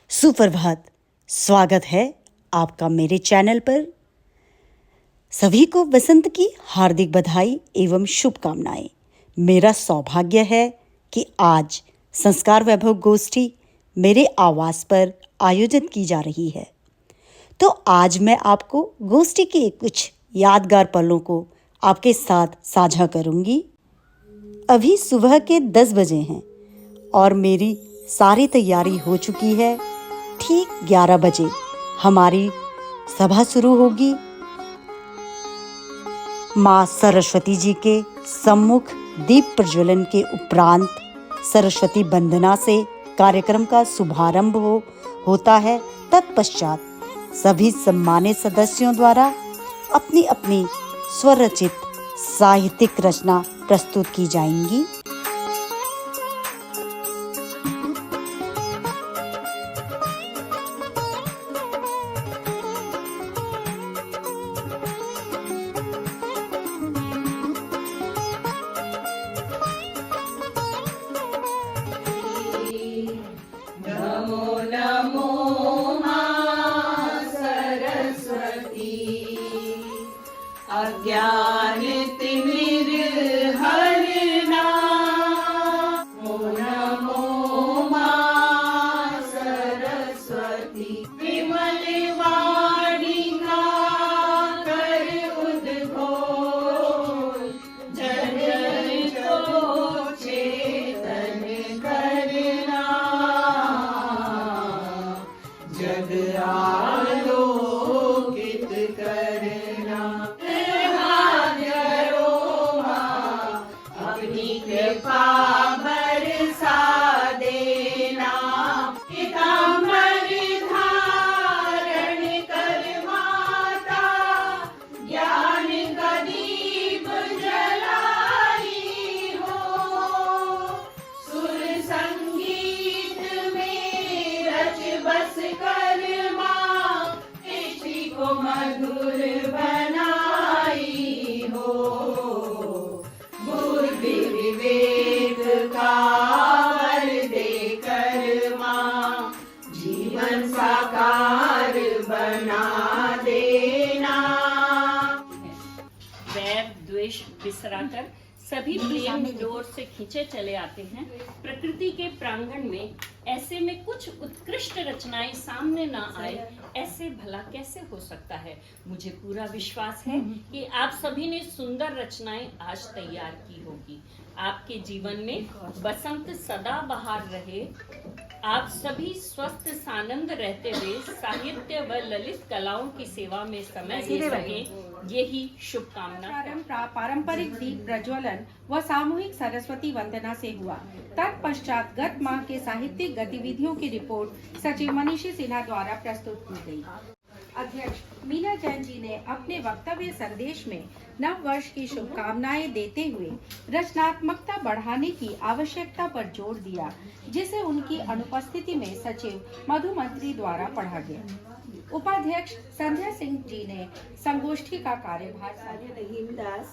सुप्रभात। स्वागत है आपका मेरे चैनल पर। सभी को बसंत की हार्दिक बधाई एवं शुभकामनाएं। मेरा सौभाग्य है कि आज संस्कार वैभव गोष्ठी मेरे आवास पर आयोजित की जा रही है। तो आज मैं आपको गोष्ठी के कुछ यादगार पलों को आपके साथ साझा करूंगी। अभी सुबह के 10 बजे हैं और मेरी सारी तैयारी हो चुकी है। ठीक 11 बजे हमारी सभा शुरू होगी। माँ सरस्वती जी के सम्मुख दीप प्रज्वलन के उपरांत सरस्वती वंदना से कार्यक्रम का शुभारंभ होता है। तत्पश्चात सभी सम्मानित सदस्यों द्वारा अपनी अपनी स्वरचित साहित्यिक रचना प्रस्तुत की जाएंगी। अज्ञान तिमिर हरना, नमो मां सरस्वती। विमल वाणी कर उद्घोष, जन को चेतन करना, जग आलोकित करना। कृपा बरसा देना, पीताम्बर धारण कर माता, ज्ञान का दीप जलाई हो। सुर संगीत में रच बस कर माँ, इसी को मधुर बनाई हो। बुद्धि विवेक का वर देकर माँ, जीवन साकार बना देना। वैर द्वेष बिसराकर सभी प्रेम डोर से खींचे चले आते हैं। प्रकृति के प्रांगण में ऐसे में कुछ उत्कृष्ट रचनाएं सामने ना आए, ऐसे भला कैसे हो सकता है। मुझे पूरा विश्वास है कि आप सभी ने सुंदर रचनाएं आज तैयार की होगी। आपके जीवन में बसंत सदा बहार रहे। आप सभी स्वस्थ सानंद रहते हुए साहित्य व ललित कलाओं की सेवा में समय दे सके, यही शुभकामना। पारंपरिक दीप प्रज्वलन व सामूहिक सरस्वती वंदना से हुआ। तत्पश्चात गत माह के साहित्यिक गतिविधियों की रिपोर्ट सचिव मनीषी सिन्हा द्वारा प्रस्तुत की गई। अध्यक्ष मीना जैन जी ने अपने वक्तव्य संदेश में नव वर्ष की शुभकामनाएं देते हुए रचनात्मकता बढ़ाने की आवश्यकता पर जोर दिया, जिसे उनकी अनुपस्थिति में सचिव मधुमंत्री द्वारा पढ़ा गया। उपाध्यक्ष संध्या सिंह जी ने संगोष्ठी का कार्यभार संभाला। रहीम दास,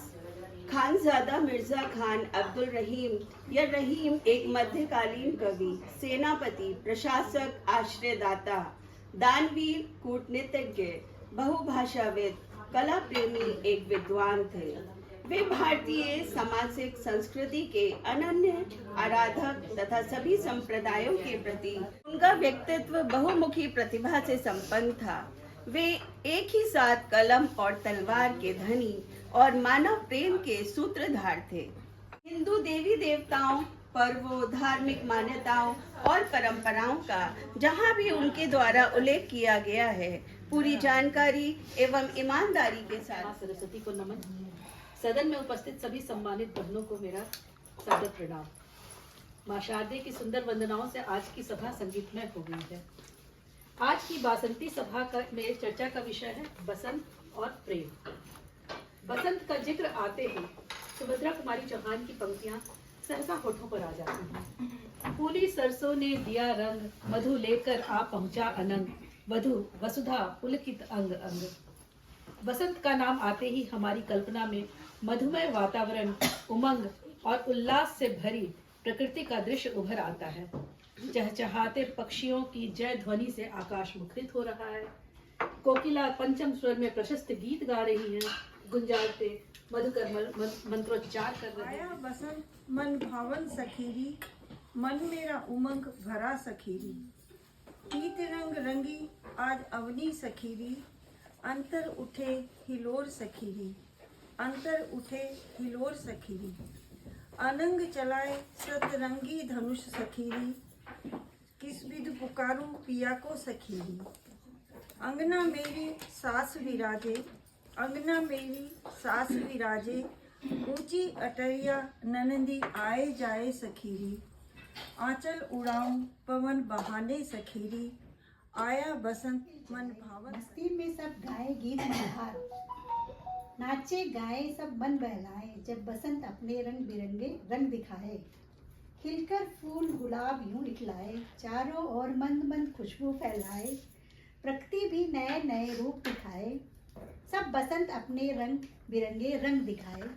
खानजादा मिर्जा खान अब्दुल रहीम या रहीम एक मध्यकालीन कवि, सेनापति, प्रशासक, आश्रयदाता, दानवीर, कूटनीतिज्ञ, बहुभाषाविद, कला प्रेमी एक विद्वान थे। वे भारतीय सामाजिक संस्कृति के अनन्य आराधक तथा सभी संप्रदायों के प्रति उनका व्यक्तित्व बहुमुखी प्रतिभा से संपन्न था। वे एक ही साथ कलम और तलवार के धनी और मानव प्रेम के सूत्रधार थे। हिंदू देवी देवताओं, पर्वों, धार्मिक मान्यताओं और परंपराओं का जहाँ भी उनके द्वारा उल्लेख किया गया है, पूरी जानकारी एवं ईमानदारी के साथ। सरस्वती को नमन। सदन में उपस्थित सभी सम्मानित बहनों को मेरा सादर प्रणाम। मां शारदे की सुंदर वंदनाओं से आज की सभा संगीतमय हो गई है। आज की बासंती सभा का मेरे चर्चा का विषय है बसंत और प्रेम। बसंत का जिक्र आते ही सुभद्रा कुमारी चौहान की पंक्तियां सहसा होठों पर आ जाती हैं। फूली सरसों ने दिया रंग, मधु लेकर आ पहुंचा अनंग, वधु वसुधा पुलकित अंग अंग। बसंत का नाम आते ही हमारी कल्पना में मधुमय वातावरण, उमंग और उल्लास से भरी प्रकृति का दृश्य उभर आता है। चहचहाते पक्षियों की जय ध्वनि से आकाश मुखरित हो रहा है। कोकिला पंचम स्वर में प्रशस्त गीत गा रही हैं, गुंजारते मधुकर मंत्रोच्चार कर रहे आया हैं। बसंत मन भावन सखीरी, मन मेरा उमंग भरा सखीरी। पीत रंग रंगी आज अवनी सखीरी, अंतर उठे हिलोर सखीरी, अंतर उठे हिलोर सखीरी। अनंग चलाए सतरंगी धनुष सखीरी, किस विध पुकारूं पिया को सखीरी। अंगना मेरी सास विराजे, अंगना मेरी सास विराजे, ऊंची अटरिया ननंदी आए जाए सखीरी। आंचल उड़ाऊं पवन बहाने सखीरी, आया बसंत मन भावन। मस्ती में सब गाए गीत मल्हार, नाचे गाए सब मन बहलाए। जब बसंत अपने रंग बिरंगे रंग दिखाए, खिलकर फूल गुलाब यूं निकलाए। चारों ओर मंद मंद खुशबू फैलाए, प्रकृति भी नए नए रूप दिखाए। सब बसंत अपने रंग बिरंगे रंग दिखाए।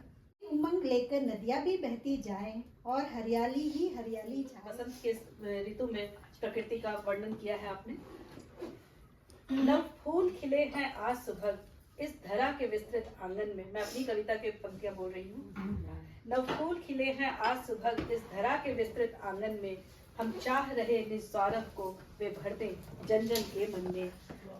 उमंग लेकर नदियां भी बहती जाएं और हरियाली ही हरियाली छाए। बसंत के ऋतु में प्रकृति का वर्णन किया है आपने। नव फूल खिले हैं आज सुबह इस धरा के विस्तृत आंगन में। मैं अपनी कविता के पंक्तियां बोल रही हूँ। नव फूल खिले हैं आज सुबह इस धरा के विस्तृत आंगन में। हम चाह रहे निस्वार्थ को वे भर दें जन जन के मन में।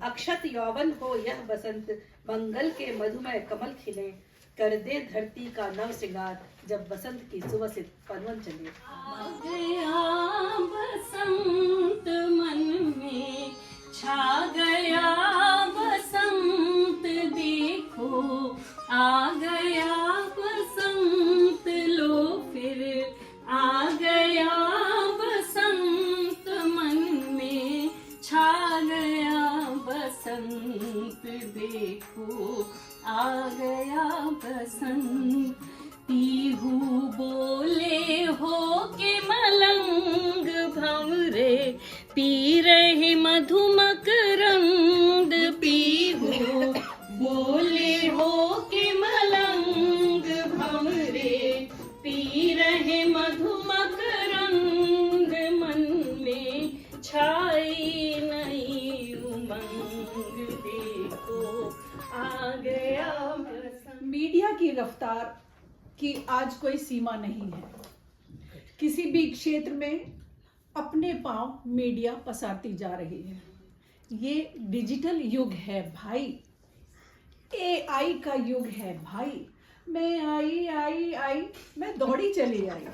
अक्षत यौवन हो यह बसंत, मंगल के मधुमय कमल खिले। कर दे धरती का नव श्रृंगार, जब बसंत की सुबसित पनवन चले। आ गया बसंत मन में छा गया बसंत, देखो आ गया बसंत, लो फिर आ गया बसंत मन में छा गया बसंत, देखो आ गया बसंत। पीहू बोले हो के मलंग भंवरे, पी रहे मधुमक रंग। पीहू बोले हो के मलंग भंवरे, पी रहे मधुमक रंग। मन में छाई नई उमंग, देखो आ गया बसंत। मीडिया की रफ्तार की आज कोई सीमा नहीं है। किसी भी क्षेत्र में अपने पांव मीडिया पसारती जा रही है। ये डिजिटल युग है भाई, AI का युग है भाई। मैं आई मैं दौड़ी चली आई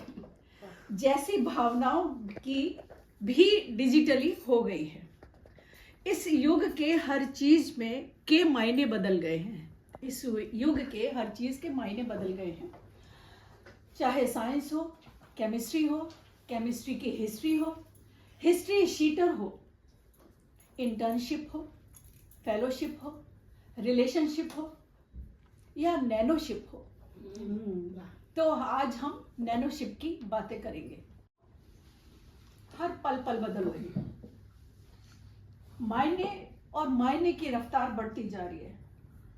जैसी भावनाओं की भी डिजिटली हो गई है। इस युग के हर चीज में के मायने बदल गए हैं। इस युग के हर चीज के मायने बदल गए हैं। चाहे साइंस हो, केमिस्ट्री हो, केमिस्ट्री की हिस्ट्री हो, हिस्ट्री शीटर हो, इंटर्नशिप हो, फेलोशिप हो, रिलेशनशिप हो या नैनोशिप हो। तो आज हम नैनोशिप की बातें करेंगे। हर पल पल बदल रही है। मायने और मायने की रफ्तार बढ़ती जा रही है,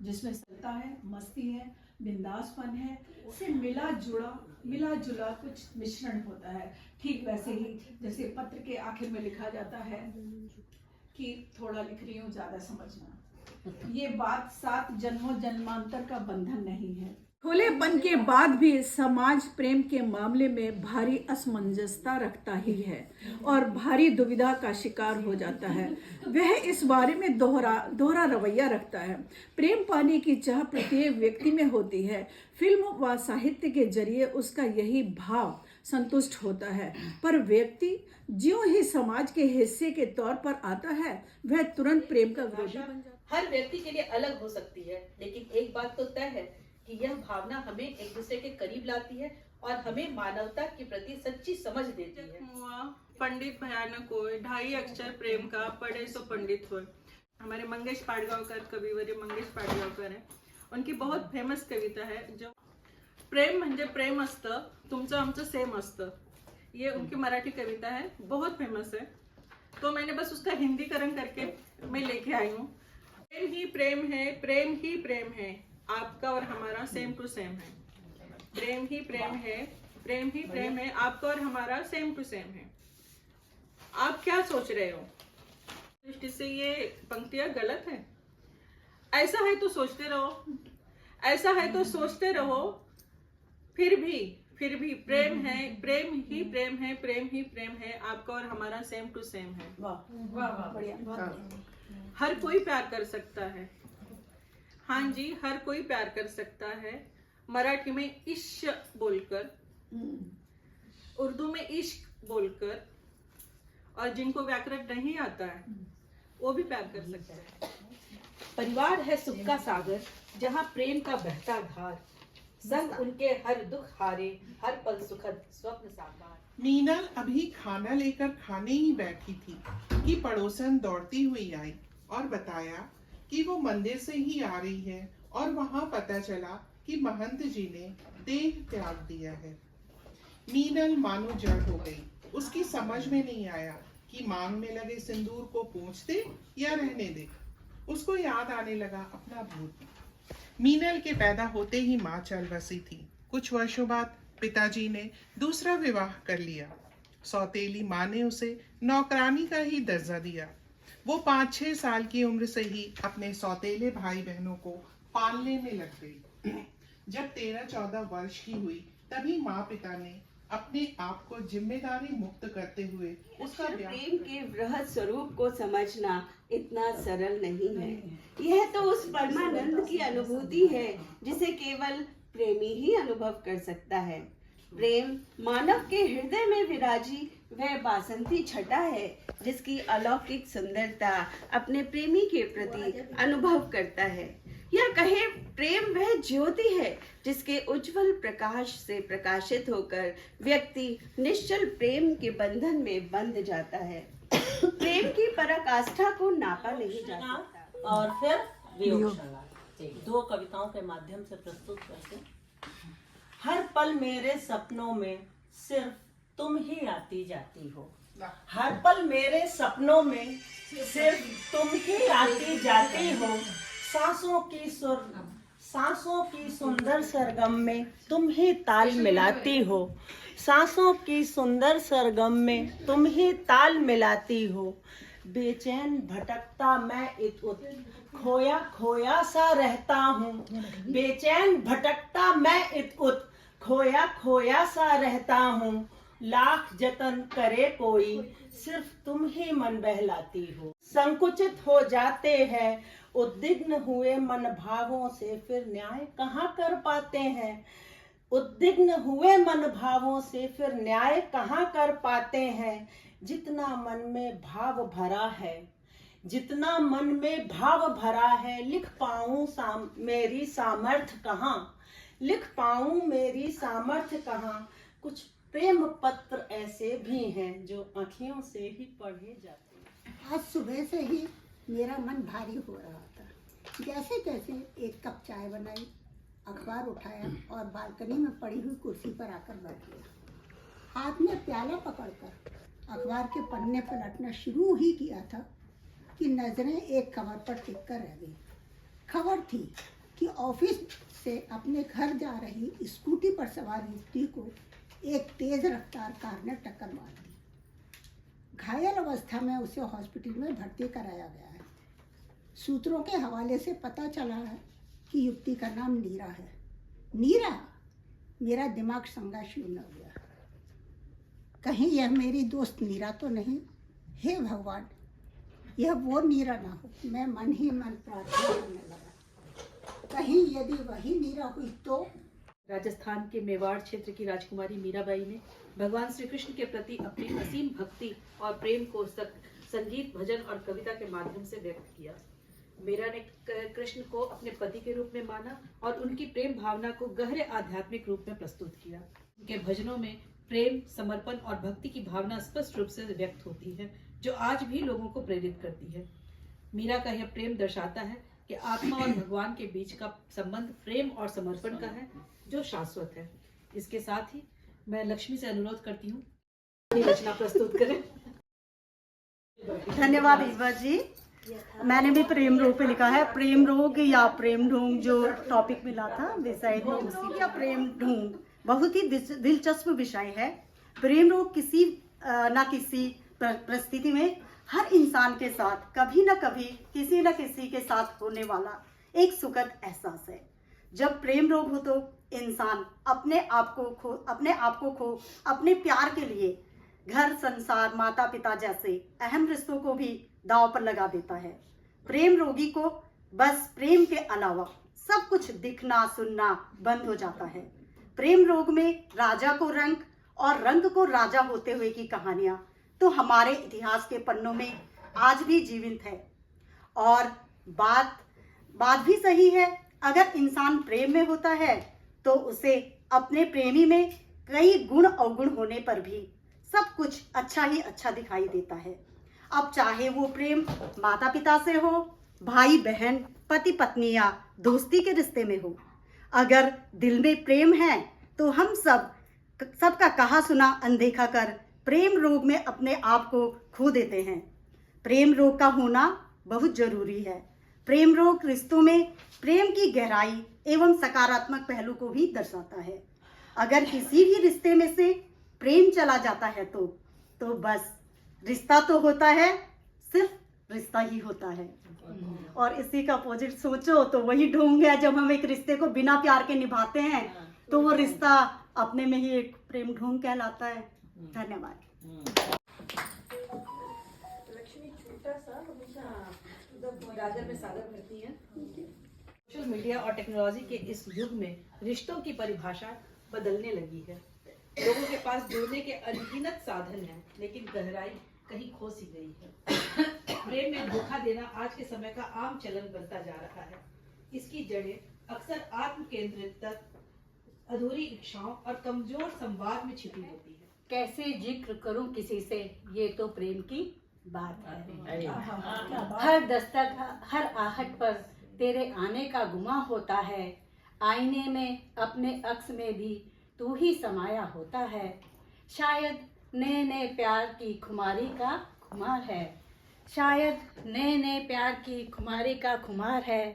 जिसमें सत्ता है, मस्ती है, बिंदासपन है, से मिला जुला कुछ मिश्रण होता है। ठीक वैसे ही जैसे पत्र के आखिर में लिखा जाता है कि थोड़ा लिख रही हूँ, ज्यादा समझना। ये बात 7 जन्मों जन्मांतर का बंधन नहीं है। खुलेपन के बाद भी समाज प्रेम के मामले में भारी असमंजसता रखता ही है और भारी दुविधा का शिकार हो जाता है। वह इस बारे में दोहरा रवैया रखता है। प्रेम पाने की चाह प्रत्येक व्यक्ति में होती है। फिल्म व साहित्य के जरिए उसका यही भाव संतुष्ट होता है, पर व्यक्ति ज्यों ही समाज के हिस्से के तौर पर आता है, वह तुरंत प्रेम का विरोधी बन जाता है। हर व्यक्ति के लिए अलग हो सकती है, लेकिन एक बात तो तय है कि यह भावना हमें एक दूसरे के करीब लाती है और हमें मानवता के प्रति सच्ची समझ देती है। पंडित भयानक होय, 2.5 अक्षर प्रेम का पढ़े सो पंडित होय। हमारे मंगेश पाडगांवकर, कविवर्य मंगेश पाडगांवकर है। उनकी बहुत फेमस कविता है जो प्रेम म्हणजे प्रेम असतं, तुमचं आमचं सेम असतं। ये उनकी मराठी कविता है, बहुत फेमस है। तो मैंने बस उसका हिंदीकरण करके मैं लेके आई हूँ। प्रेम ही प्रेम है, प्रेम ही प्रेम है, आपका और हमारा सेम टू सेम है। प्रेम ही प्रेम है, प्रेम ही प्रेम है, आपका और हमारा सेम टू सेम है। आप क्या सोच रहे हो? दृष्टि से ये पंक्तियां गलत है। ऐसा है तो सोचते रहो, ऐसा है तो सोचते रहो। फिर भी प्रेम है, प्रेम ही प्रेम है, प्रेम ही प्रेम है। आपका और हमारा सेम टू सेम है। हर कोई प्यार कर सकता है। हाँ जी, हर कोई प्यार कर सकता है। मराठी में इश्क बोलकर, उर्दू में इश्क बोलकर, और जिनको व्याकरण नहीं आता है वो भी प्यार कर सकता है। परिवार है सुख का सागर, जहाँ प्रेम का बहता धार, संग उनके हर दुख हारे, हर पल सुखद स्वप्न साकार। मीनल अभी खाना लेकर खाने ही बैठी थी कि पड़ोसन दौड़ती हुई आई और बताया कि वो मंदिर से ही आ रही है और वहाँ पता चला कि महंत जी ने देह त्याग दिया है। मीनल मानो जड़ हो गई। उसकी समझ में नहीं आया कि मांग में लगे सिंदूर को पोंछ दे या रहने दे। उसको याद आने लगा अपना भूत। मीनल के पैदा होते ही माँ चल बसी थी। कुछ वर्षों बाद पिताजी ने दूसरा विवाह कर लिया। सौतेली माँ ने उसे नौकरानी का ही दर्जा दिया। वो 5-6 साल की उम्र से ही अपने सौतेले भाई बहनों को पालने में लग गई। जब 13-14 वर्ष की हुई तभी माँ पिता ने अपने आप को जिम्मेदारी मुक्त करते हुए उसका प्रेम के वृहद स्वरूप को समझना इतना सरल नहीं है। यह तो उस परमानंद की अनुभूति है जिसे केवल प्रेमी ही अनुभव कर सकता है। प्रेम मानव के हृदय में विराजी वह बासंती छटा है जिसकी अलौकिक सुंदरता अपने प्रेमी के प्रति अनुभव करता है। या कहे प्रेम वह ज्योति है जिसके उज्जवल प्रकाश से प्रकाशित होकर व्यक्ति निश्चल प्रेम के बंधन में बंध जाता है। प्रेम की पराकाष्ठा को नापा नहीं जा सकता। और फिर वियोगशाला 2 कविताओं के माध्यम से प्रस्तुत करते। हर पल मेरे सपनों में सिर्फ तुम ही आती जाती हो। हर पल मेरे सपनों में सिर्फ तुम ही आती जाती हो। सांसों की सुंदर सरगम में तुम ही ताल मिलाती हो। सांसों की सुंदर सरगम में तुम ही ताल मिलाती हो। बेचैन भटकता मैं इत-उत, खोया खोया सा रहता हूँ। बेचैन भटकता मैं इत-उत, खोया खोया सा रहता हूँ। लाख जतन करे कोई, सिर्फ तुम ही मन बहलाती हो। संकुचित हो जाते हैं उद्विग्न हुए मन भावों से, फिर न्याय कहाँ कर पाते हैं। उद्विग्न हुए मन भावों से फिर न्याय कहाँ कर पाते हैं। जितना मन में भाव भरा है, जितना मन में भाव भरा है, लिख पाऊं मेरी सामर्थ्य कहाँ, लिख पाऊं मेरी सामर्थ्य कहाँ। कुछ प्रेम पत्र ऐसे भी हैं जो आँखियों से ही पढ़े जाते हैं। आज सुबह से ही मेरा मन भारी हो रहा था। जैसे तैसे एक कप चाय बनाई, अखबार उठाया और बालकनी में पड़ी हुई कुर्सी पर आकर बैठ गया। हाथ में प्याला पकड़कर अखबार के पन्ने पलटना शुरू ही किया था कि नजरें एक खबर पर टिक कर रह गई। खबर थी कि ऑफिस से अपने घर जा रही स्कूटी पर सवार युवती को एक तेज रफ्तार कार ने टक्कर मार दी। घायल अवस्था में उसे हॉस्पिटल में भर्ती कराया गया है। सूत्रों के हवाले से पता चला है कि युवती का नाम नीरा है। नीरा, मेरा दिमाग संगा शून्य हो गया। कहीं यह मेरी दोस्त नीरा तो नहीं? हे भगवान, यह वो नीरा ना हो। मैं मन ही मन प्रार्थना करने लगा, कहीं यदि वही नीरा हुई तो। राजस्थान के मेवाड़ क्षेत्र की राजकुमारी मीराबाई ने भगवान श्री कृष्ण के प्रति अपनी असीम भक्ति और प्रेम को संगीत, भजन और कविता के माध्यम से व्यक्त किया। मीरा ने कृष्ण को अपने पति के रूप में माना और उनकी प्रेम भावना को गहरे आध्यात्मिक रूप में प्रस्तुत किया। उनके भजनों में प्रेम, समर्पण और भक्ति की भावना स्पष्ट रूप से व्यक्त होती है, जो आज भी लोगों को प्रेरित करती है। मीरा का यह प्रेम दर्शाता है कि आत्मा और भगवान के बीच का संबंध प्रेम और समर्पण का है, जो शाश्वत है। इसके साथ ही मैं लक्ष्मी से अनुरोध करती हूँ रचना प्रस्तुत करें। धन्यवाद ईश्वर जी। मैंने भी प्रेम रोग पे लिखा है। प्रेम रोग या प्रेम ढूंढ जो टॉपिक मिला था, विषय या प्रेम ढूंढ बहुत ही दिलचस्प विषय है। प्रेम रोग किसी न किसी परिस्थिति में हर इंसान के साथ कभी न कभी किसी न किसी के साथ होने वाला एक सुखद एहसास है। जब प्रेम रोग हो तो इंसान अपने आप को खो अपने प्यार के लिए घर, संसार, माता पिता जैसे अहम रिश्तों को भी दांव पर लगा देता है। प्रेम रोगी को बस प्रेम के अलावा सब कुछ दिखना सुनना बंद हो जाता है। प्रेम रोग में राजा को रंक और रंक को राजा होते हुए की कहानियां तो हमारे इतिहास के पन्नों में आज भी जीवित है। और बात भी सही है, अगर इंसान प्रेम में होता है तो उसे अपने प्रेमी में कई गुण अवगुण होने पर भी सब कुछ अच्छा ही अच्छा दिखाई देता है। अब चाहे वो प्रेम माता पिता से हो, भाई बहन, पति पत्नी या दोस्ती के रिश्ते में हो, अगर दिल में प्रेम है तो हम सबका कहा सुना अनदेखा कर प्रेम रोग में अपने आप को खो देते हैं। प्रेम रोग का होना बहुत जरूरी है। प्रेम रोग रिश्तों में प्रेम की गहराई एवं सकारात्मक पहलू को भी दर्शाता है। अगर किसी भी रिश्ते में से प्रेम चला जाता है तो बस रिश्ता तो होता है, सिर्फ रिश्ता ही होता है। और इसी का अपोजिट सोचो तो वही ढोंग है, जब हम एक रिश्ते को बिना प्यार के निभाते हैं तो वो रिश्ता अपने में ही एक प्रेम ढोंग कहलाता है। धन्यवाद। गाजर में सागर भरती हैं। सोशल मीडिया और टेक्नोलॉजी के इस युग में रिश्तों की परिभाषा बदलने लगी है। लोगों के पास जुड़ने के अनगिनत साधन हैं, लेकिन गहराई कहीं खो सी गई है। प्रेम में धोखा देना आज के समय का आम चलन बनता जा रहा है। इसकी जड़ें अक्सर आत्म केंद्रित, अधूरी इच्छाओं और कमजोर संवाद में छिपी होती है। कैसे जिक्र करूं किसी से, ये तो प्रेम की बात है। हर दस्तक, हर आहट पर तेरे आने का गुमा होता है। आईने में अपने अक्स में भी तू ही समाया होता है। शायद नए नए प्यार की खुमारी का खुमार है। शायद नए नए प्यार की खुमारी का खुमार है।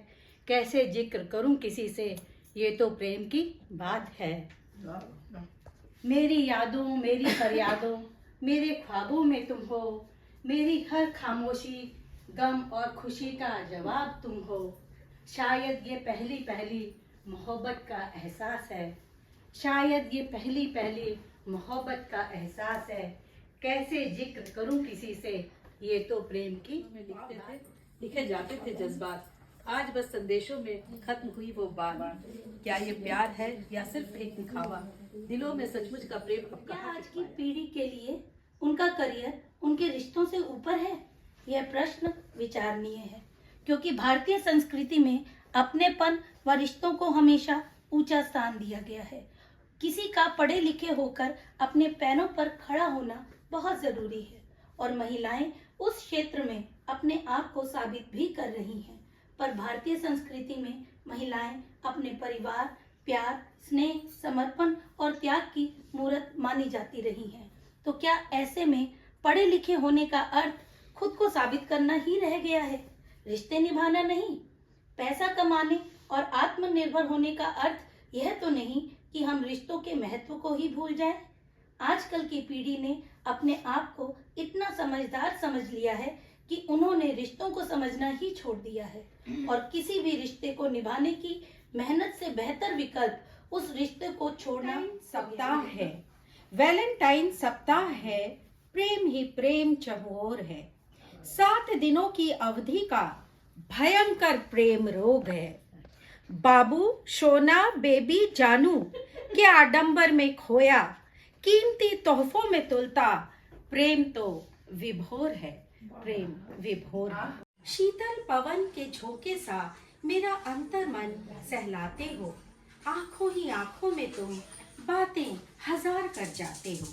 कैसे जिक्र करूं किसी से, ये तो प्रेम की बात है। मेरी यादों, मेरी फरियादों, मेरे ख्वाबों में तुम हो। मेरी हर खामोशी, गम और खुशी का जवाब तुम हो। शायद ये पहली मोहब्बत का एहसास है। शायद ये पहली मोहब्बत का एहसास है। कैसे जिक्र करूं किसी से, ये तो प्रेम की लिखे जाते थे जज्बात, आज बस संदेशों में खत्म हुई वो बात। क्या ये प्यार है या सिर्फ एक दिखावा? दिलों में सचमुच का प्रेम अब क्या कहाँ आज छिपा की है? पीढ़ी के लिए उनका करियर उनके रिश्तों से ऊपर है? यह प्रश्न विचारणीय है, क्योंकि भारतीय संस्कृति में अपनेपन व रिश्तों को हमेशा ऊंचा स्थान दिया गया है। किसी का पढ़े लिखे होकर अपने पैरों पर खड़ा होना बहुत जरूरी है और महिलाएं उस क्षेत्र में अपने आप को साबित भी कर रही हैं। पर भारतीय संस्कृति में महिलाएं अपने परिवार, प्यार, स्नेह, समर्पण और त्याग की मूर्त मानी जाती रही हैं। तो क्या ऐसे में पढ़े लिखे होने का अर्थ खुद को साबित करना ही रह गया है, रिश्ते निभाना नहीं? पैसा कमाने और आत्मनिर्भर होने का अर्थ यह तो नहीं कि हम रिश्तों के महत्व को ही भूल जाएं? आजकल की पीढ़ी ने अपने आप को इतना समझदार समझ लिया है कि उन्होंने रिश्तों को समझना ही छोड़ दिया है और किसी भी रिश्ते को निभाने की मेहनत से बेहतर विकल्प उस रिश्ते को छोड़ना सप्ताह है, वैलेंटाइन सप्ताह है, प्रेम ही प्रेम चहुओर है। 7 दिनों की अवधि का भयंकर प्रेम रोग है। बाबू, सोना, बेबी, जानू के आडंबर में खोया, कीमती तोहफों में तुलता, प्रेम तो विभोर है, प्रेम विभोर है। शीतल पवन के झोंके सा मेरा अंतर मन सहलाते हो। आंखों ही आंखों में तुम बातें हजार कर जाते हो।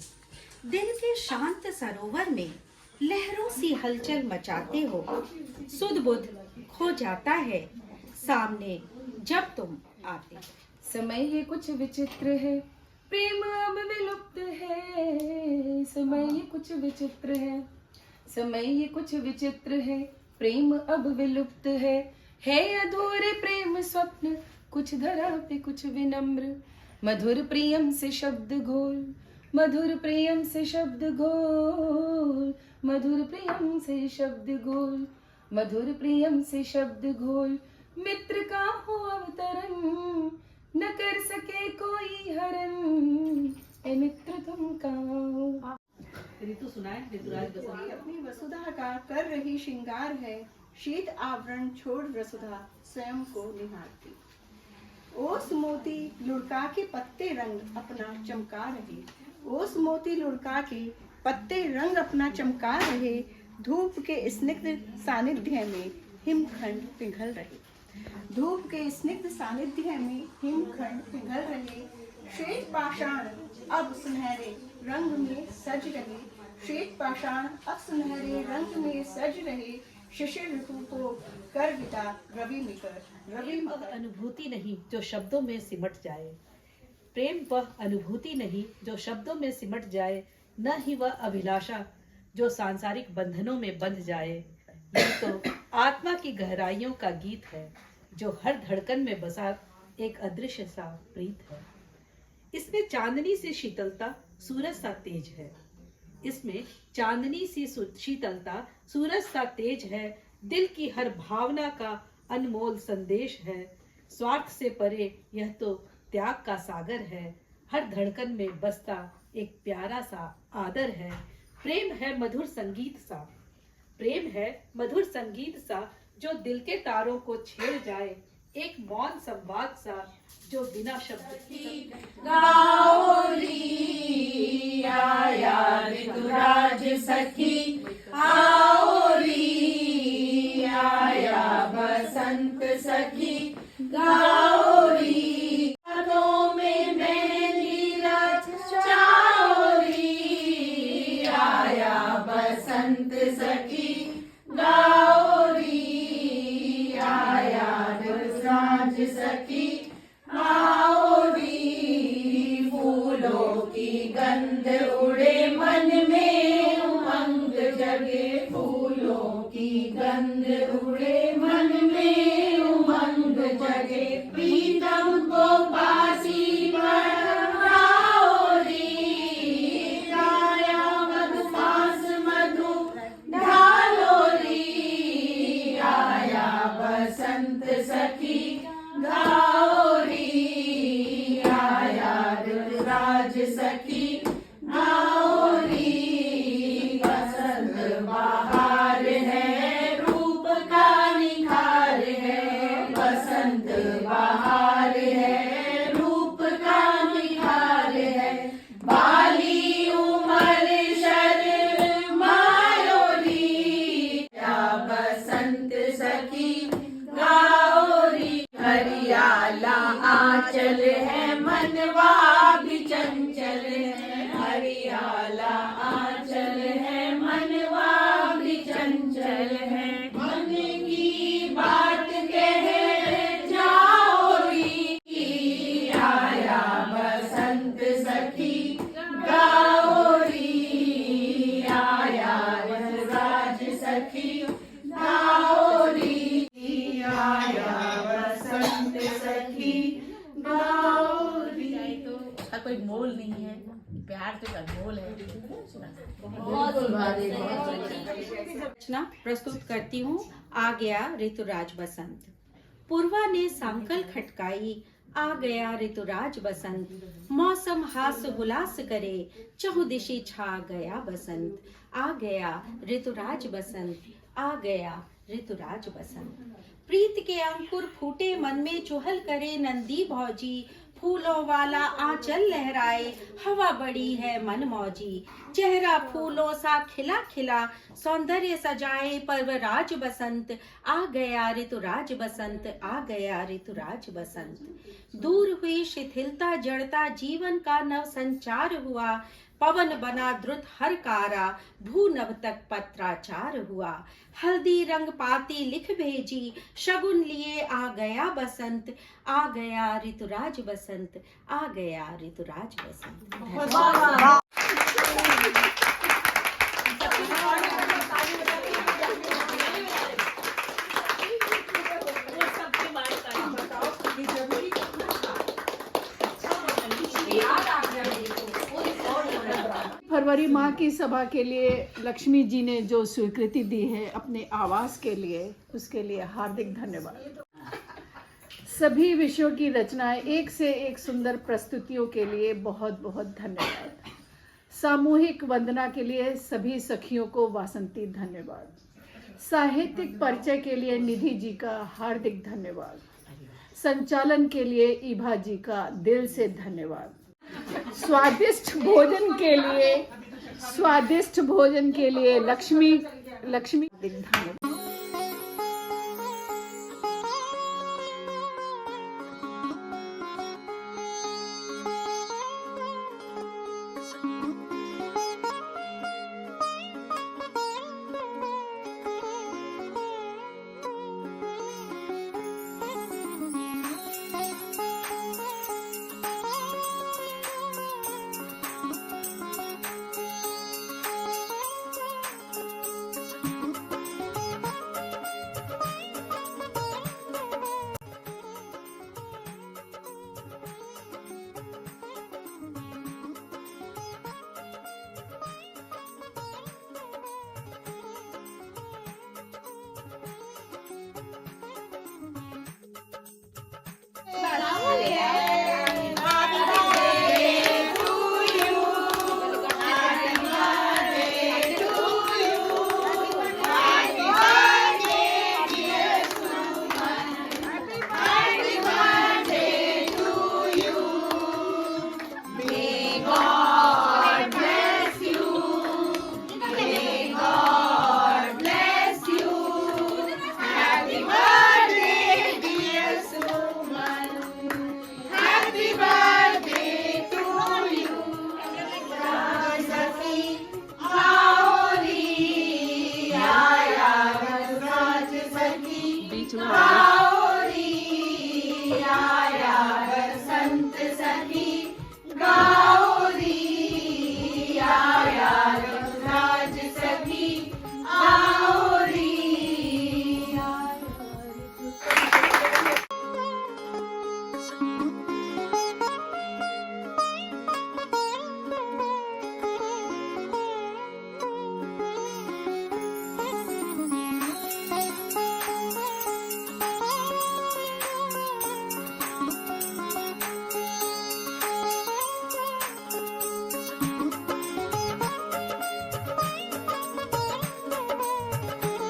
दिल के शांत सरोवर में लहरों सी हलचल मचाते हो। सुध बुध खो जाता है सामने जब तुम आते। समय ये कुछ विचित्र है, प्रेम अब विलुप्त है। समय ये कुछ विचित्र है, समय ये कुछ विचित्र है, प्रेम अब विलुप्त है अधूरे प्रेम स्वप्न, कुछ धरा पे कुछ विनम्र, मधुर प्रियम से शब्द घोल, मधुर प्रेम से शब्द घोल, मधुर प्रेम से शब्द घोल, मधुर प्रेम से शब्द घोल। मित्र का हो अवतरण, न कर सके कोई हरण, ए मित्र तुम का। ऋतु सुनाए, ऋतुराज बसंत। अपनी वसुधा का कर रही श्रृंगार है, शीत आवरण छोड़ वसुधा स्वयं को निहारती। ओस मोती लुढ़का के पत्ते रंग अपना चमका रहे, ओस मोती लुढ़का के पत्ते रंग अपना चमका रहे। धूप के स्निग्ध सानिध्य में हिमखंड पिघल रहे, धूप के स्निग्ध सानिध्य में हिमखंड पिघल रहे। श्वेत पाषाण अब सुनहरे रंग में सज रहे, श्वेत पाषाण अब सुनहरे रंग में सज रहे। शिशिर ऋतु को कर विदा रवि मकर, रवि वह अनुभूति नहीं जो शब्दों में सिमट जाए, प्रेम वह अनुभूति नहीं जो शब्दों में सिमट जाए, न ही वह अभिलाषा जो सांसारिक बंधनों में बंध जाए। यह तो आत्मा की गहराइयों का गीत है जो हर धड़कन में बसा एक अदृश्य सा प्रीत है। इसमें चांदनी सी शीतलता सूरज सा तेज है, इसमें चांदनी सी शीतलता सूरज सा तेज है। दिल की हर भावना का अनमोल संदेश है, स्वार्थ से परे यह तो त्याग का सागर है। हर धड़कन में बसता एक प्यारा सा आदर है। प्रेम है मधुर संगीत सा, प्रेम है मधुर संगीत सा जो दिल के तारों को छेड़ जाए। एक मौन संवाद सा जो बिना शब्द की आया ऋतुराज सखी, आओ री आया बसंत सखी, गाओ री हाथों में मेहंदी रचाओ री आया बसंत सखी, गाओ री आया ऋतुराज सखी, आओ री फूलों की गंध उड़े मन में उमंग जगे, फूलों की गंध उड़े मन में उमंग जगे। प्रीतम को पासी बढ़ाओ री आया मधुमास मधु ढालो री आया बसंत सखी, गाओ री आया ऋतुराज सखी, गाओ री बसंत बहार है रूप का निखार है, बसंत बहार है रूप का निखार है। बाली उमर शर्मायो री या बसंत सखी, गाओ री हरियाला आंचल है मनवा भी चंचल है, हरियाला आंचल है मनवा भी चंचल है। मन की बात कह जाओ री आया बसंत सखी, गाओ री आया ऋतुराज सखी, गाओ री आया बसंत सखी, गाओ री। उसका कोई मोल नहीं है, प्यार तो अनमोल है। रचना प्रस्तुत करती हूँ। आ गया ऋतुराज बसंत। पूर्वा ने सांकल खटकाई, आ गया ऋतुराज बसंत। मौसम हास हुलास करे, चहुदिशि छा गया बसंत। आ गया ऋतुराज बसंत, आ गया ऋतुराज बसंत। प्रीत के अंकुर फूटे मन में चुहल करे नंदी भौजी। फूलों वाला आंचल लहराए, हवा बड़ी है मन मौजी। चेहरा फूलों सा खिला खिला, सौंदर्य सजाए पर्वराज बसंत। आ गया ऋतुराज बसंत, आ गया ऋतुराज बसंत। दूर हुई शिथिलता जड़ता, जीवन का नव संचार हुआ। पवन बना द्रुत हरकारा, भू नभ तक पत्राचार हुआ। हल्दी रंग पाती लिख भेजी, शगुन लिए आ गया बसंत। आ गया ऋतुराज बसंत, आ गया ऋतुराज बसंत। गौरी माँ की सभा के लिए लक्ष्मी जी ने जो स्वीकृति दी है अपने आवास के लिए, उसके लिए हार्दिक धन्यवाद। सभी विषयों की रचनाएं एक से एक सुंदर प्रस्तुतियों के लिए बहुत बहुत धन्यवाद। सामूहिक वंदना के लिए सभी सखियों को वासंती धन्यवाद। साहित्यिक परिचय के लिए निधि जी का हार्दिक धन्यवाद। संचालन के लिए ईभा जी का दिल से धन्यवाद। स्वादिष्ट भोजन के लिए लक्ष्मी धन्यवाद। बीच में